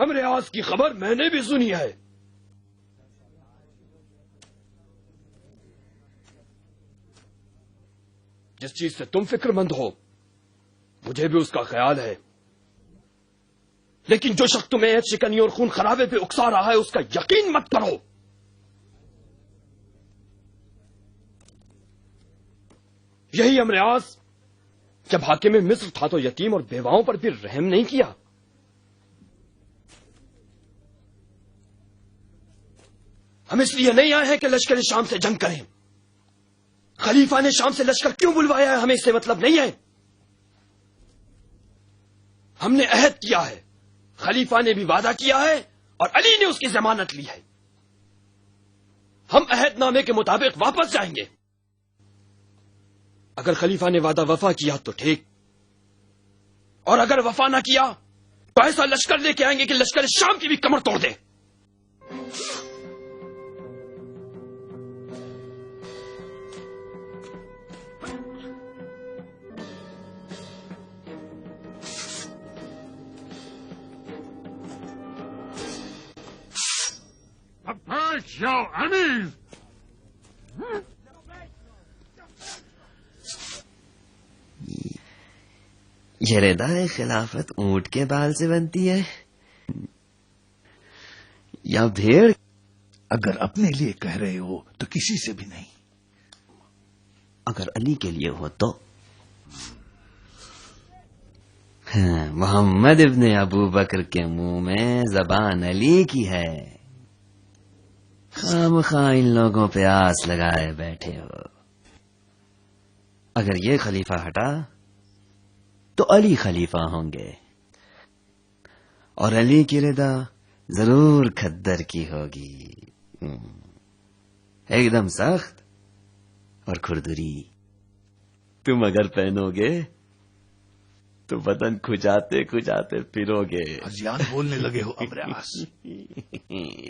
امر عاص کی خبر میں نے بھی سنی ہے. جس چیز سے تم فکر مند ہو مجھے بھی اس کا خیال ہے، لیکن جو شخص تمہیں عیب شکنی اور خون خرابے پہ اکسا رہا ہے اس کا یقین مت کرو. یہی امر عاص جب حاکم مصر تھا تو یتیم اور بیواؤں پر بھی رحم نہیں کیا. ہم اس لیے نہیں آئے ہیں کہ لشکر شام سے جنگ کریں. خلیفہ نے شام سے لشکر کیوں بلوایا ہے ہمیں اس سے مطلب نہیں ہے. ہم نے عہد کیا ہے، خلیفہ نے بھی وعدہ کیا ہے اور علی نے اس کی ضمانت لی ہے. ہم عہد نامے کے مطابق واپس جائیں گے. اگر خلیفہ نے وعدہ وفا کیا تو ٹھیک، اور اگر وفا نہ کیا تو ایسا لشکر لے کے آئیں گے کہ لشکر شام کی بھی کمر توڑ دے. یہ ردا خلافت اونٹ کے بال سے بنتی ہے یا بھیڑ؟ اگر اپنے لیے کہہ رہے ہو تو کسی سے بھی نہیں. اگر علی کے لیے ہو تو محمد ابن ابو بکر کے منہ میں زبان علی کی ہے. خام خواہ ان لوگوں پہ آس لگائے بیٹھے ہو. اگر یہ خلیفہ ہٹا تو علی خلیفہ ہوں گے، اور علی کی رضا ضرور کھدر کی ہوگی، ایک دم سخت اور کھردری. تم اگر پہنو گے تو بدن کھجاتے کھجاتے پھرو گے. ازیان بولنے لگے ہو امر عاص.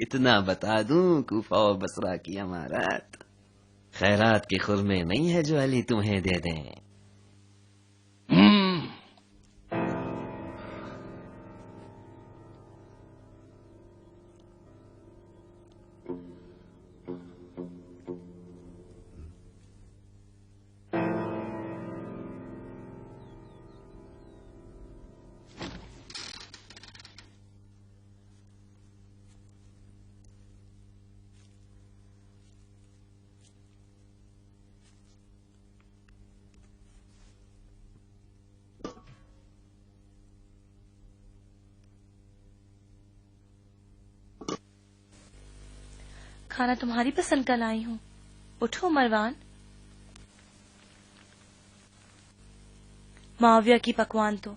اتنا بتا دوں کوفہ و بصرہ کی امارات خیرات کے خرمے نہیں ہے جو علی تمہیں دے دیں. کھانا تمہاری پسند کا لائی ہوں، اٹھو مروان. معاویہ کی پکوان تو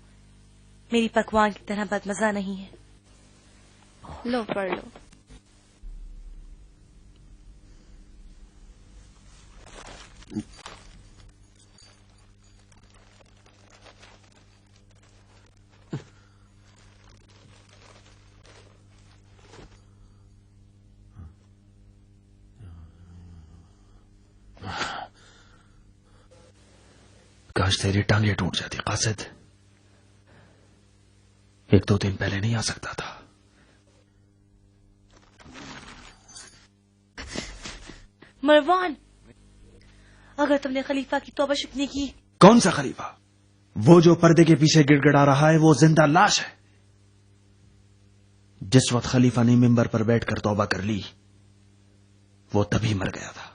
میری پکوان کی طرح بدمزہ نہیں ہے. لو پڑھ لو. کاش تیری ٹانگیں ٹوٹ جاتی قاصد. ایک دو دن پہلے نہیں آ سکتا تھا. مروان، اگر تم نے خلیفہ کی توبہ شکنی کی. کون سا خلیفہ؟ وہ جو پردے کے پیچھے گڑ گڑا رہا ہے وہ زندہ لاش ہے. جس وقت خلیفہ نے ممبر پر بیٹھ کر توبہ کر لی وہ تبھی مر گیا تھا.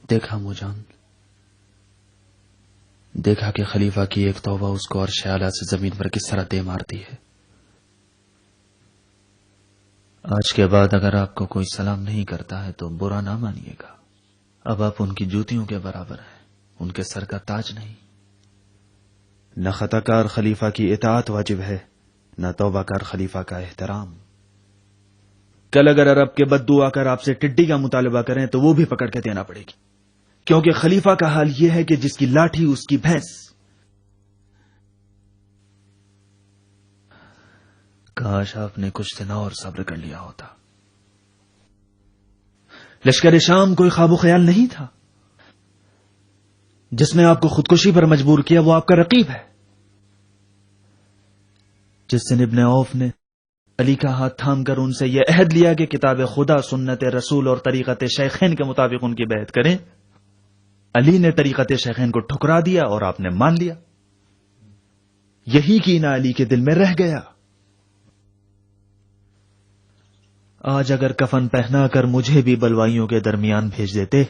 دیکھا موجان، دیکھا کہ خلیفہ کی ایک توبہ اس کو عرش اعلیٰ سے زمین پر کس طرح دے مارتی ہے. آج کے بعد اگر آپ کو کوئی سلام نہیں کرتا ہے تو برا نہ مانیے گا. اب آپ ان کی جوتیوں کے برابر ہیں، ان کے سر کا تاج نہیں. نہ خطا کار خلیفہ کی اطاعت واجب ہے، نہ توبہ کار خلیفہ کا احترام. کل اگر عرب کے بدو آ کر آپ سے ٹڈی کا مطالبہ کریں تو وہ بھی پکڑ کے دینا پڑے گی، کیونکہ خلیفہ کا حال یہ ہے کہ جس کی لاٹھی اس کی بھینس. کاش آپ نے کچھ دن اور صبر کر لیا ہوتا. لشکر شام کوئی خواب و خیال نہیں تھا. جس نے آپ کو خودکشی پر مجبور کیا وہ آپ کا رقیب ہے. جس دن ابن عوف نے علی کا ہاتھ تھام کر ان سے یہ عہد لیا کہ کتاب خدا، سنت رسول اور طریقت شیخین کے مطابق ان کی بیعت کریں، علی نے طریقت شیخین کو ٹھکرا دیا اور آپ نے مان لیا. یہی کینہ علی کے دل میں رہ گیا. آج اگر کفن پہنا کر مجھے بھی بلوائیوں کے درمیان بھیج دیتے،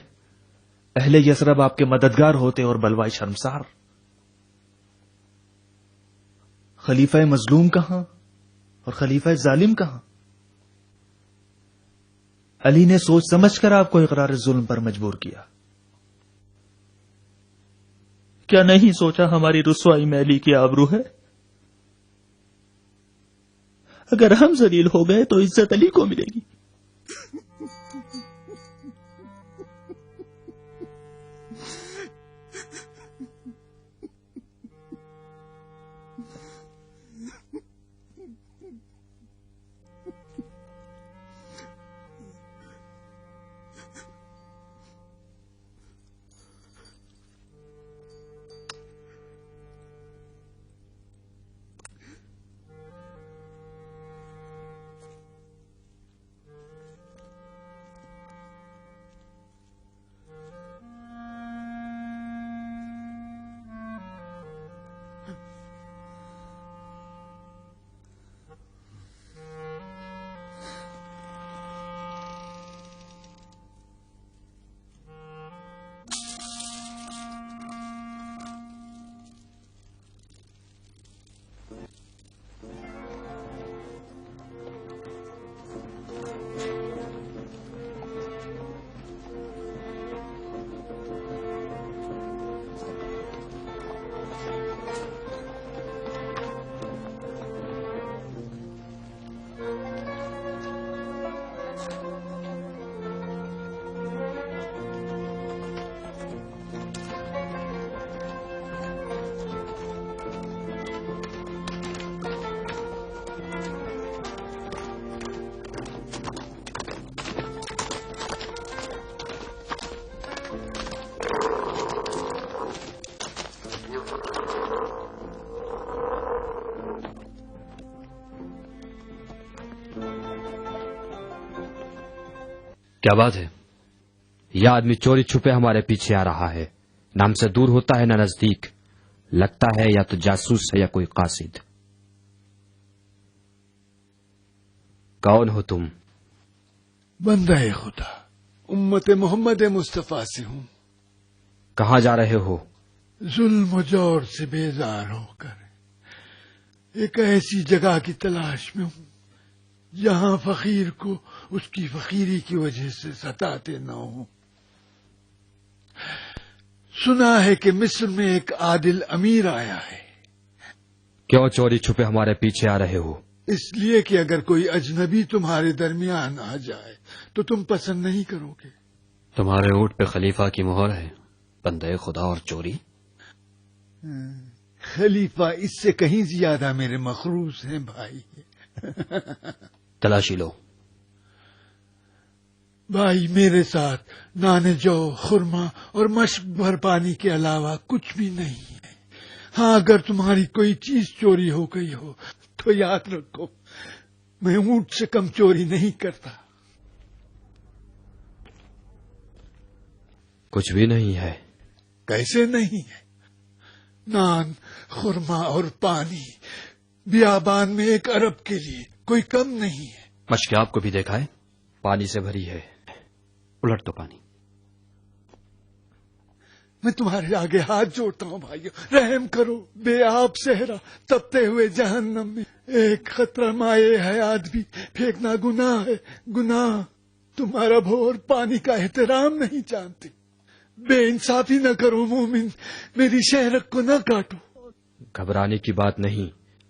اہل یثرب آپ کے مددگار ہوتے اور بلوائی شرمسار. خلیفہ مظلوم کہاں اور خلیفہ ظالم کہاں؟ علی نے سوچ سمجھ کر آپ کو اقرار ظلم پر مجبور کیا. کیا نہیں سوچا ہماری رسوائی میں علی کی آبرو ہے؟ اگر ہم ذلیل ہو گئے تو عزت علی کو ملے گی. کیا بات ہے؟ یہ آدمی چوری چھپے ہمارے پیچھے آ رہا ہے. نہ ہم سے دور ہوتا ہے نہ نزدیک. لگتا ہے یا تو جاسوس ہے یا کوئی قاصد. کون ہو تم؟ بندہ خدا، امت محمد مصطفیٰ سے ہوں. کہاں جا رہے ہو؟ ظلم و جور سے بیزار ہو کر ایک ایسی جگہ کی تلاش میں ہوں جہاں فقیر کو اس کی فقیری کی وجہ سے ستاتے نہ ہوں. سنا ہے کہ مصر میں ایک عادل امیر آیا ہے. کیوں چوری چھپے ہمارے پیچھے آ رہے ہو؟ اس لیے کہ اگر کوئی اجنبی تمہارے درمیان آ جائے تو تم پسند نہیں کرو گے. تمہارے اونٹ پہ خلیفہ کی مہر ہے. بندے خدا اور چوری. خلیفہ اس سے کہیں زیادہ میرے مخروص ہیں بھائی. تلاشی لو. بھائی میرے ساتھ نان جو، خرما اور مشک بھر پانی کے علاوہ کچھ بھی نہیں ہے. ہاں اگر تمہاری کوئی چیز چوری ہو گئی ہو تو یاد رکھو میں اونٹ سے کم چوری نہیں کرتا. کچھ بھی نہیں ہے. کیسے نہیں ہے؟ نان، خرما اور پانی بیابان میں ایک عرب کے لیے کوئی کم نہیں ہے. مشک آپ کو بھی دیکھا ہے، پانی سے بھری ہے. الٹ تو پانی. میں تمہارے آگے ہاتھ جوڑتا ہوں بھائیو، رحم کرو. بے آب صحرا، تپتے ہوئے جہنم میں ایک خطرہ مائے حیات بھی پھینکنا گناہ ہے. گناہ. تمہارا بھور پانی کا احترام نہیں جانتے. بے انصافی نہ کرو مومن، میری شہرت کو نہ کاٹو. گھبرانے کی بات نہیں،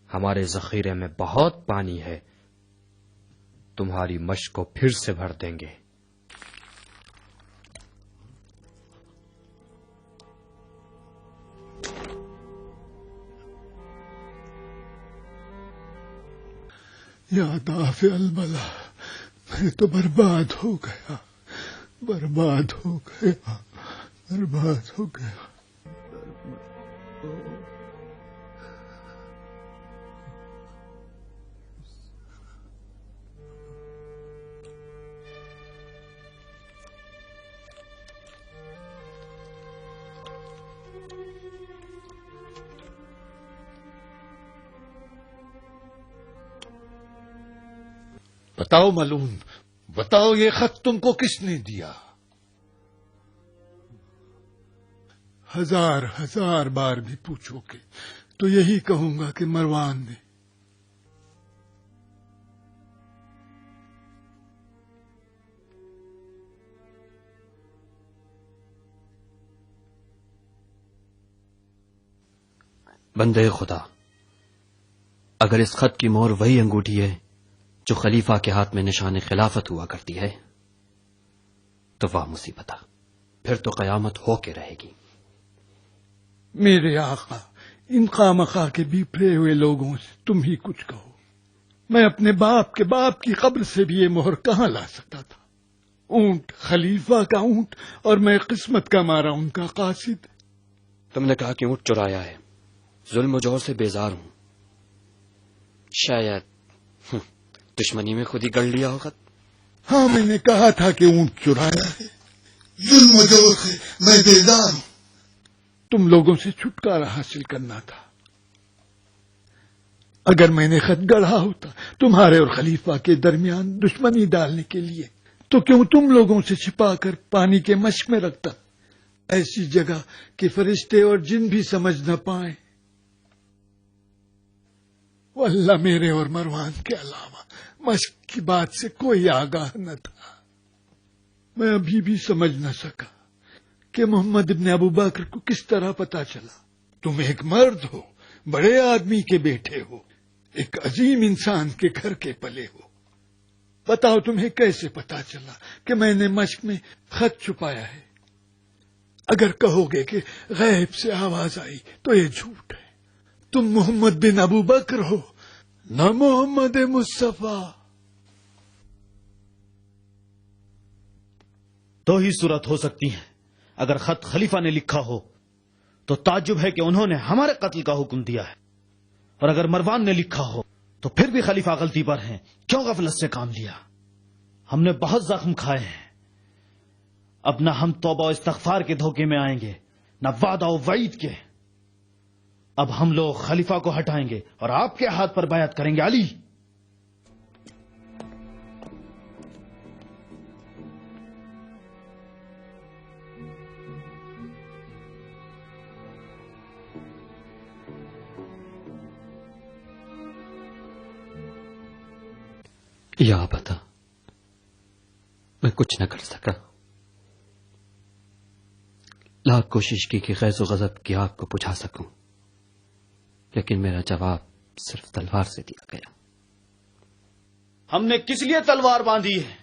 ہمارے ذخیرے میں بہت پانی ہے. تمہاری مشق کو پھر سے بھر دیں گے. یا دافع البلا، میں تو برباد ہو گیا، برباد ہو گیا، برباد ہو گیا۔ بتاؤ ملعون، بتاؤ یہ خط تم کو کس نے دیا؟ ہزار بار بھی پوچھو گے تو یہی کہوں گا کہ مروان نے۔ بندے خدا، اگر اس خط کی مہر وہی انگوٹھی ہے جو خلیفہ کے ہاتھ میں نشان خلافت ہوا کرتی ہے تو واہ مصیبتہ، پھر تو قیامت ہو کے رہے گی۔ میرے آقا، ان خامخواہ کے بپھرے ہوئے لوگوں سے تم ہی کچھ کہو۔ میں اپنے باپ کے باپ کی قبر سے بھی یہ مہر کہاں لا سکتا تھا؟ اونٹ خلیفہ کا اونٹ، اور میں قسمت کا مارا ان کا قاصد۔ تم نے کہا کہ اونٹ چرایا ہے، ظلم و جور سے بیزار ہوں، شاید دشمنی میں خود ہی گڑ لیا ہوگا۔ ہاں، میں نے کہا تھا کہ اونٹ چرایا ہے، ظلم و جور سے میں بیزار ہوں۔ تم لوگوں سے چھٹکارا حاصل کرنا تھا۔ اگر میں نے خط گڑھا ہوتا تمہارے اور خلیفہ کے درمیان دشمنی ڈالنے کے لیے تو کیوں تم لوگوں سے چھپا کر پانی کے مشق میں رکھتا، ایسی جگہ کہ فرشتے اور جن بھی سمجھ نہ پائیں۔ واللہ میرے اور مروان کے علاوہ مشق کی بات سے کوئی آگاہ نہ تھا۔ میں ابھی بھی سمجھ نہ سکا کہ محمد ابن ابو بکر کو کس طرح پتا چلا۔ تم ایک مرد ہو، بڑے آدمی کے بیٹے ہو، ایک عظیم انسان کے گھر کے پلے ہو، بتاؤ تمہیں کیسے پتا چلا کہ میں نے مشق میں خط چھپایا ہے؟ اگر کہو گے کہ غیب سے آواز آئی تو یہ جھوٹ ہے۔ تم محمد بن ابو بکر ہو، نہ محمد مصطفیٰ۔ دو ہی صورت ہو سکتی ہیں، اگر خط خلیفہ نے لکھا ہو تو تعجب ہے کہ انہوں نے ہمارے قتل کا حکم دیا ہے، اور اگر مروان نے لکھا ہو تو پھر بھی خلیفہ غلطی پر ہیں، کیوں غفلت سے کام لیا؟ ہم نے بہت زخم کھائے ہیں، اب نہ ہم توبہ و استغفار کے دھوکے میں آئیں گے، نہ وعدہ و وعید کے۔ اب ہم لوگ خلیفہ کو ہٹائیں گے اور آپ کے ہاتھ پر بیعت کریں گے علی۔ یا بتا، میں کچھ نہ کر سکا، لاکھ کوشش کی کہ غیظ و غضب کی آگ کو بجھا سکوں، لیکن میرا جواب صرف تلوار سے دیا گیا۔ ہم نے کس لیے تلوار باندھی ہے؟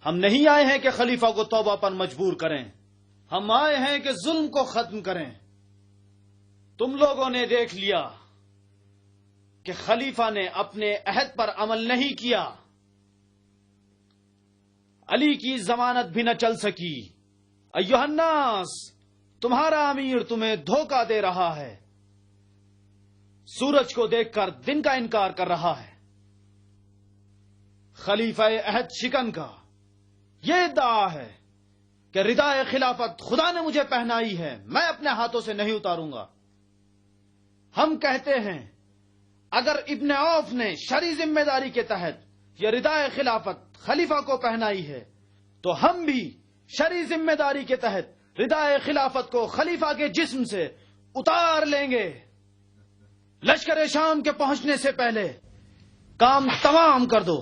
ہم نہیں آئے ہیں کہ خلیفہ کو توبہ پر مجبور کریں، ہم آئے ہیں کہ ظلم کو ختم کریں۔ تم لوگوں نے دیکھ لیا کہ خلیفہ نے اپنے عہد پر عمل نہیں کیا، علی کی ضمانت بھی نہ چل سکی۔ ایھا الناس، تمہارا امیر تمہیں دھوکہ دے رہا ہے، سورج کو دیکھ کر دن کا انکار کر رہا ہے۔ خلیفہ عہد شکن کا یہ ادعا ہے کہ ردائے خلافت خدا نے مجھے پہنائی ہے، میں اپنے ہاتھوں سے نہیں اتاروں گا۔ ہم کہتے ہیں اگر ابن عوف نے شرعی ذمہ داری کے تحت یہ ردائے خلافت خلیفہ کو پہنائی ہے تو ہم بھی شرعی ذمہ داری کے تحت ردائے خلافت کو خلیفہ کے جسم سے اتار لیں گے۔ لشکر شام کے پہنچنے سے پہلے کام تمام کر دو۔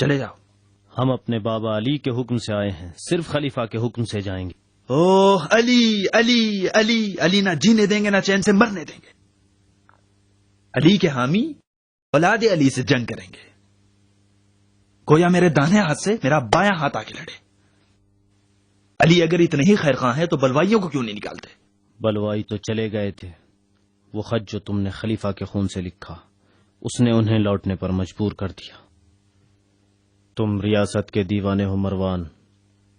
چلے جاؤ. ہم اپنے بابا علی کے حکم سے آئے ہیں، صرف خلیفہ کے حکم سے جائیں گے. اوہ علی علی علی علی نہ جینے دیں گے نہ چین سے مرنے دیں گے. علی کے حامی اولاد علی سے جنگ کریں گے. گویا میرے دانے ہاتھ سے میرا بایاں ہاتھ آ کے لڑے. علی اگر اتنے ہی خیر خواہ ہیں تو بلوائیوں کو کیوں نہیں نکالتے؟ بلوائی تو چلے گئے تھے. وہ خط جو تم نے خلیفہ کے خون سے لکھا، اس نے انہیں لوٹنے پر مجبور کر دیا. تم ریاست کے دیوانے ہو مروان،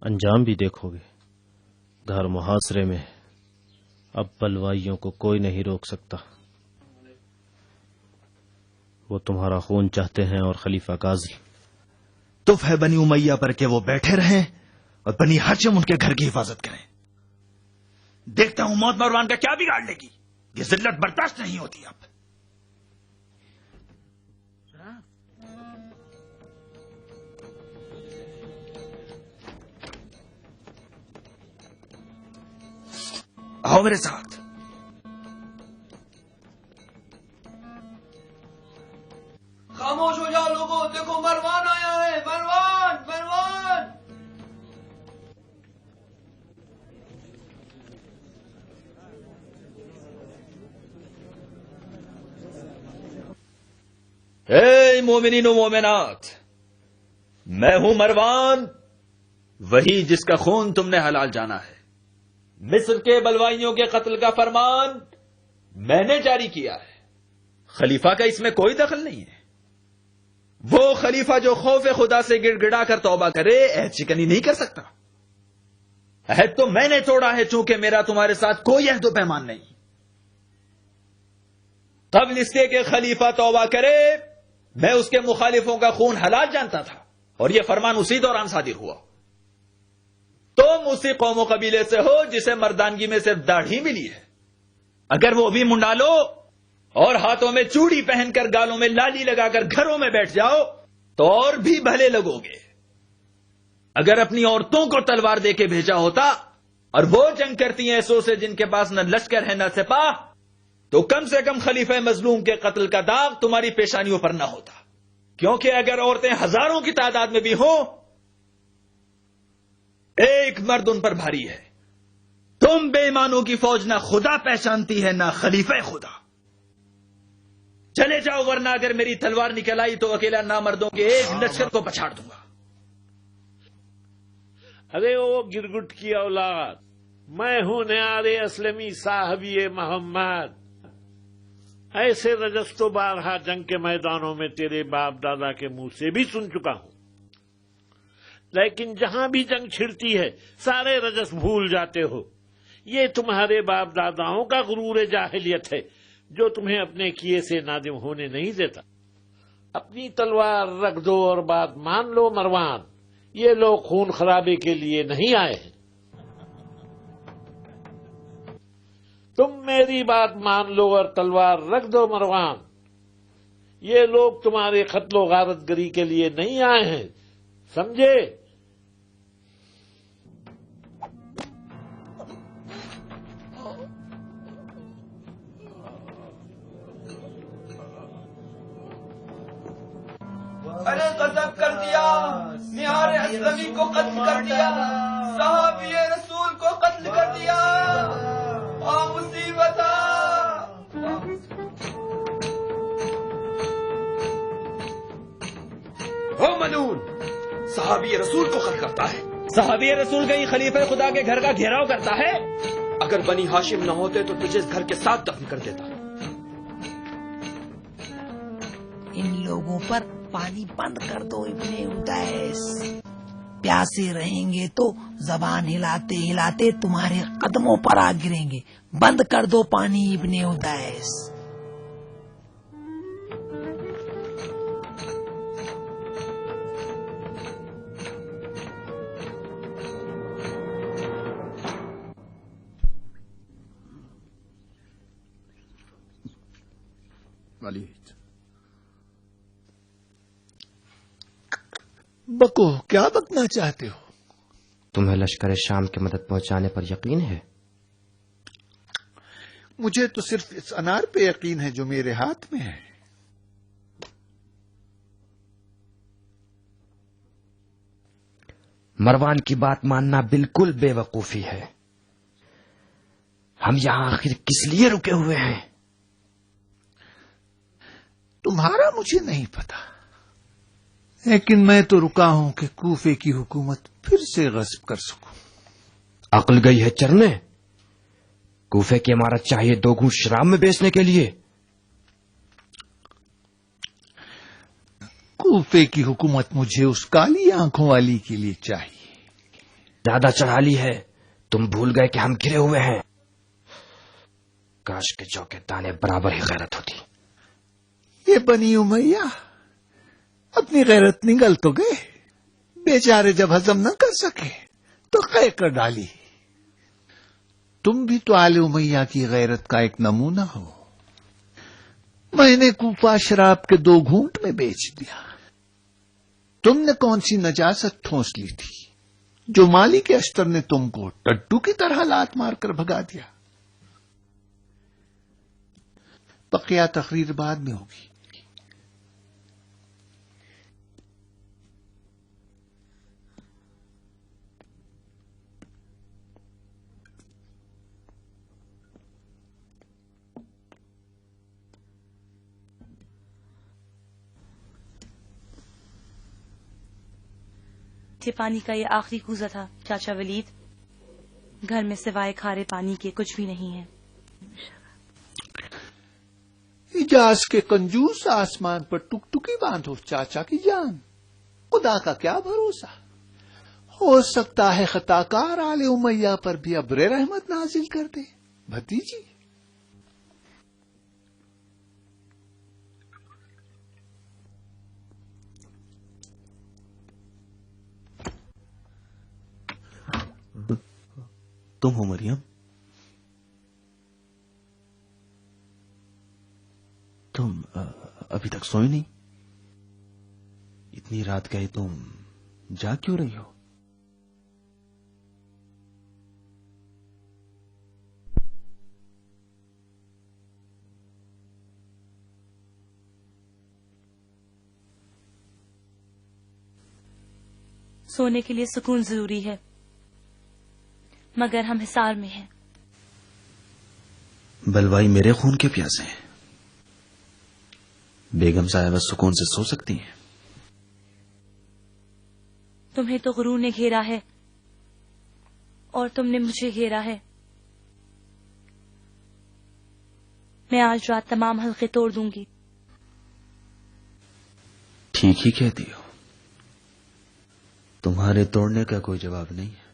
انجام بھی دیکھو گے. گھر محاصرے میں، اب بلوائیوں کو کوئی نہیں روک سکتا. وہ تمہارا خون چاہتے ہیں اور خلیفہ کاظم. تف ہے بنی امیہ پر کہ وہ بیٹھے رہیں اور بنی ہاشم ان کے گھر کی حفاظت کریں. دیکھتا ہوں موت مروان کا کیا بگاڑ لے گی. یہ ذلت برداشت نہیں ہوتی. اب آؤ میرے ساتھ. خاموش ہو جاؤ لوگوں، دیکھو مروان آیا ہے. مروان مروان. اے مومنین و مومنات، میں ہوں مروان، وہی جس کا خون تم نے حلال جانا ہے. مصر کے بلوائیوں کے قتل کا فرمان میں نے جاری کیا ہے. خلیفہ کا اس میں کوئی دخل نہیں ہے. وہ خلیفہ جو خوف خدا سے گڑ گڑا کر توبہ کرے عہد شکنی نہیں کر سکتا. عہد تو میں نے توڑا ہے، چونکہ میرا تمہارے ساتھ کوئی عہد و پیمان نہیں. قبل اس کے کہ خلیفہ توبہ کرے میں اس کے مخالفوں کا خون حلال جانتا تھا، اور یہ فرمان اسی دوران صادر ہوا. تم اسی قوم و قبیلے سے ہو جسے مردانگی میں صرف داڑھی ملی ہے. اگر وہ بھی منڈا لو اور ہاتھوں میں چوڑی پہن کر گالوں میں لالی لگا کر گھروں میں بیٹھ جاؤ تو اور بھی بھلے لگو گے. اگر اپنی عورتوں کو تلوار دے کے بھیجا ہوتا اور وہ جنگ کرتی ہیں ایسوں سے جن کے پاس نہ لشکر ہے نہ سپاہ، تو کم سے کم خلیفہ مظلوم کے قتل کا داغ تمہاری پیشانیوں پر نہ ہوتا. کیونکہ اگر عورتیں ہزاروں کی تعداد میں بھی ہوں، ایک مرد ان پر بھاری ہے. تم بے ایمانوں کی فوج نہ خدا پہچانتی ہے نہ خلیفہ خدا. چلے جاؤ، ورنہ اگر میری تلوار نکل آئی تو اکیلا نامردوں کے ایک لشکر کو پچھاڑ دوں گا. ارے او گرگٹ کی اولاد، میں ہوں نیار اسلمی صاحبی محمد. ایسے رجس تو بارہا جنگ کے میدانوں میں تیرے باپ دادا کے منہ سے بھی سن چکا ہوں، لیکن جہاں بھی جنگ چھڑتی ہے سارے رجس بھول جاتے ہو. یہ تمہارے باپ داداؤں کا غرور جاہلیت ہے جو تمہیں اپنے کیے سے نادم ہونے نہیں دیتا. اپنی تلوار رکھ دو اور بات مان لو مروان، یہ لوگ خون خرابے کے لیے نہیں آئے ہیں. تم میری بات مان لو اور تلوار رکھ دو مروان، یہ لوگ تمہارے قتل و غارت گری کے لیے نہیں آئے ہیں، سمجھے؟ ارے غضب کر دیا، نہار اسلمی کو قتل کر دیا، صحابی رسول کو قتل کر دیا. مصیبت ہو ملون، صحابی رسول کو قتل کرتا ہے. صحابی رسول کہیں خلیفہ خدا کے گھر کا گھیراؤ کرتا ہے. اگر بنی ہاشم نہ ہوتے تو تجھے اس گھر کے ساتھ دفن کر دیتا. ان لوگوں پر پانی بند کر دو ابن ادیس. پیاسے رہیں گے تو زبان ہلاتے ہلاتے تمہارے قدموں پر آ گریں گے. بند کر دو پانی ابن ادیس. ولید، بکو، کیا بکنا چاہتے ہو؟ تمہیں لشکر شام کی مدد پہنچانے پر یقین ہے؟ مجھے تو صرف اس انار پہ یقین ہے جو میرے ہاتھ میں ہے. مروان کی بات ماننا بالکل بے وقوفی ہے. ہم یہاں آخر کس لیے رکے ہوئے ہیں؟ تمہارا مجھے نہیں پتا، لیکن میں تو رکا ہوں کہ کوفے کی حکومت پھر سے غصب کر سکوں. عقل گئی ہے چرنے؟ کوفے کی عمارت چاہیے 2 گھونٹ شراب میں بیچنے کے لیے. کوفے کی حکومت مجھے اس کالی آنکھوں والی کے لیے چاہیے. زیادہ چڑھا لی ہے. تم بھول گئے کہ ہم گرے ہوئے ہیں. کاش کے جو کے دانے برابر ہی غیرت ہوتی. یہ بنی امیہ اپنی غیرت نگل تو گئے، بیچارے جب ہضم نہ کر سکے تو قے کر ڈالی. تم بھی تو آل امیہ کی غیرت کا ایک نمونہ ہو. میں نے کوفہ شراب کے 2 گھونٹ میں بیچ دیا. تم نے کون سی نجاست ٹھونس لی تھی جو مالک اشتر نے تم کو ٹڈو کی طرح لات مار کر بھگا دیا؟ بقیہ تقریر بعد میں ہوگی. پانی کا یہ آخری کوزہ تھا چاچا ولید. گھر میں سوائے کھارے پانی کے کچھ بھی نہیں ہے. اجاز کے کنجوس آسمان پر ٹکٹکی باندھو چاچا کی جان. خدا کا کیا بھروسہ، ہو سکتا ہے خطا کار آل امیہ پر بھی ابر رحمت نازل کر دے. بھتیجی تم ہو مریم؟ تم ابھی تک سوئی نہیں؟ اتنی رات گئے تم جاگ کیوں رہی ہو؟ سونے کے لیے سکون ضروری ہے، مگر ہم حصار میں ہیں. بلوائی میرے خون کے پیاسے ہیں. بیگم صاحبہ سکون سے سو سکتی ہیں. تمہیں تو غرور نے گھیرا ہے اور تم نے مجھے گھیرا ہے. میں آج رات تمام حلقے توڑ دوں گی. ٹھیک ہی کہتی ہو. تمہارے توڑنے کا کوئی جواب نہیں ہے.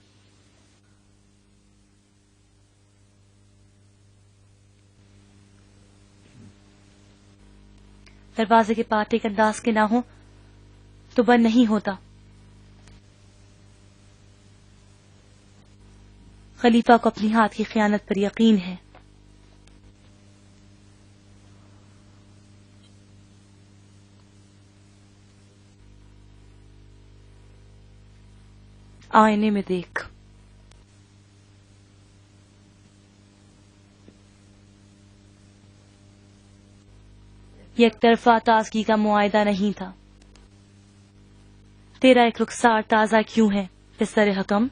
دروازے کے پاٹ ایک انداز کے نہ ہو تو بند نہیں ہوتا. خلیفہ کو اپنی ہاتھ کی خیانت پر یقین ہے. آئینے میں دیکھ. یک طرفہ تازگی کا معاہدہ نہیں تھا. تیرا ایک رخسار تازہ کیوں ہے پسر حکم؟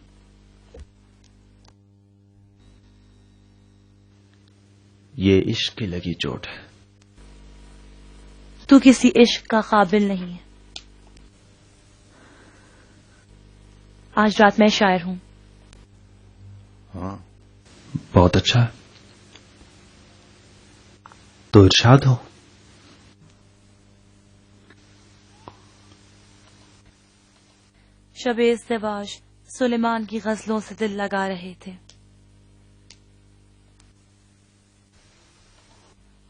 یہ عشق کی لگی چوٹ ہے. تو کسی عشق کا قابل نہیں ہے. آج رات میں شاعر ہوں. ہاں بہت اچھا. تو ارشاد ہو. شب ازدواج سلیمان کی غزلوں سے دل لگا رہے تھے.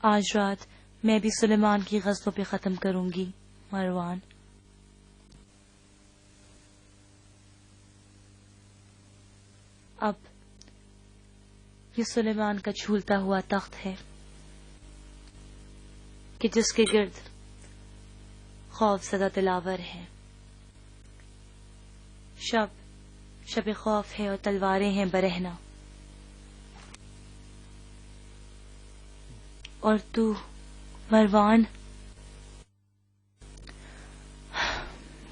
آج رات میں بھی سلیمان کی غزلوں پہ ختم کروں گی مروان. اب یہ سلیمان کا جھولتا ہوا تخت ہے کہ جس کے گرد خوف زدہ دلاور ہے. شب خوف ہے اور تلواریں ہیں برہنہ. اور تو مروان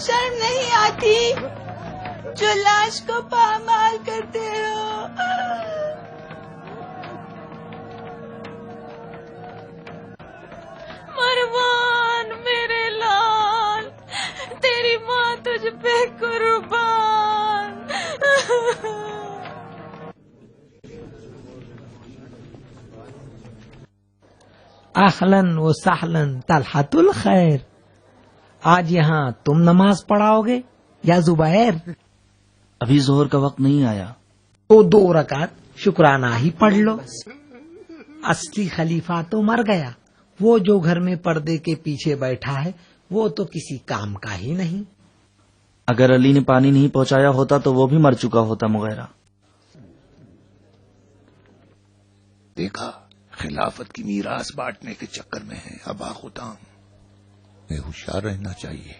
شرم نہیں آتی جو لاش کو پامال کرتے ہو؟ مروان میرے لال، تیری ماں تجھ پہ قربان۔ اہلاً و سہلاً طلحۃ الخیر، آج یہاں تم نماز پڑھاؤ گے یا زبیر؟ ابھی ظہر کا وقت نہیں آیا تو 2 رکعت شکرانہ ہی پڑھ لو۔ اصلی خلیفہ تو مر گیا، وہ جو گھر میں پردے کے پیچھے بیٹھا ہے وہ تو کسی کام کا ہی نہیں۔ اگر علی نے پانی نہیں پہنچایا ہوتا تو وہ بھی مر چکا ہوتا مغیرہ۔ دیکھا، خلافت کی میراث بانٹنے کے چکر میں ہے ابا خدام، میں ہوشیار رہنا چاہیے۔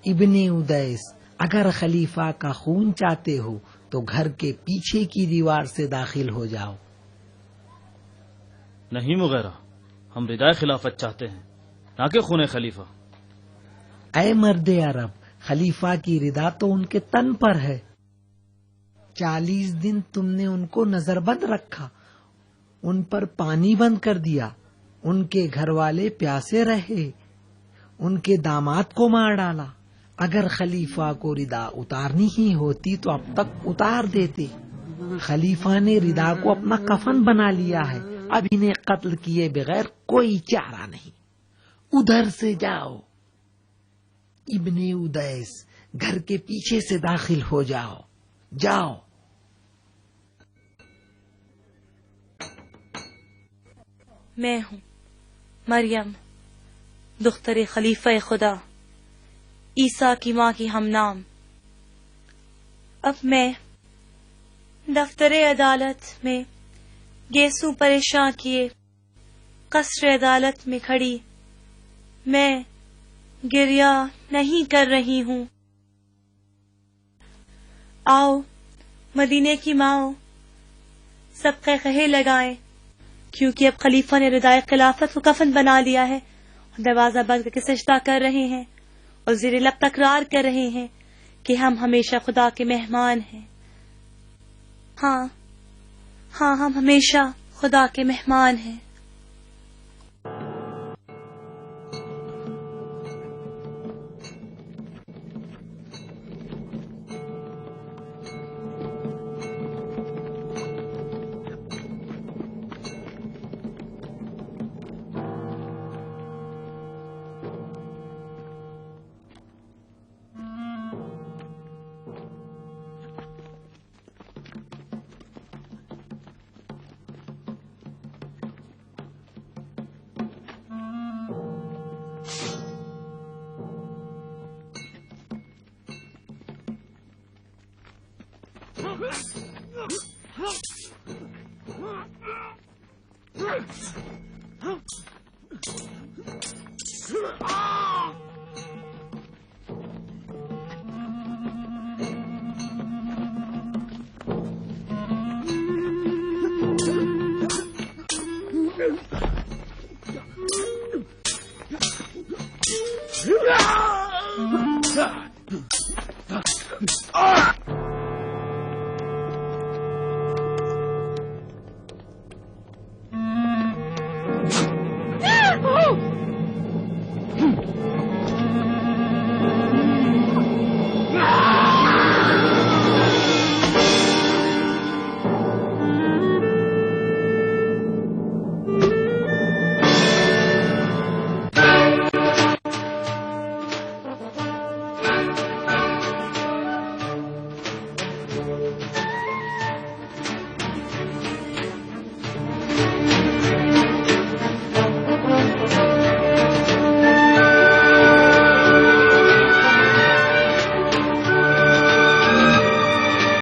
ابن ادیس، اگر خلیفہ کا خون چاہتے ہو تو گھر کے پیچھے کی دیوار سے داخل ہو جاؤ۔ نہیں مغیرہ، ہم ردائے خلافت چاہتے ہیں، نہ کہ خون خلیفہ۔ اے مرد عرب، خلیفہ کی ردا تو ان کے تن پر ہے۔ 40 دن تم نے ان کو نظر بند رکھا، ان پر پانی بند کر دیا، ان کے گھر والے پیاسے رہے، ان کے داماد کو مار ڈالا۔ اگر خلیفہ کو ردا اتارنی ہی ہوتی تو اب تک اتار دیتے۔ خلیفہ نے ردا کو اپنا کفن بنا لیا ہے، اب انہیں قتل کیے بغیر کوئی چارہ نہیں۔ ادھر سے جاؤ۔ ابن ادیس، گھر کے پیچھے سے داخل ہو جاؤ، جاؤ۔ میں ہوں مریم، دختر خلیفہ خدا، عیسیٰ کی ماں کی ہم نام۔ اب میں دفتر عدالت میں گیسوں پریشان کیے قصر عدالت میں کھڑی، میں گریہ نہیں کر رہی ہوں۔ آؤ مدینے کی ماؤں، سب قہقہے لگائیں، کیونکہ اب خلیفہ نے ردائے خلافت کو کفن بنا لیا ہے، دروازہ بند کر کے سجدہ کر رہے ہیں اور زیر لب تکرار کر رہے ہیں کہ ہم ہمیشہ خدا کے مہمان ہیں۔ ہاں ہم ہمیشہ خدا کے مہمان ہیں۔ Ah!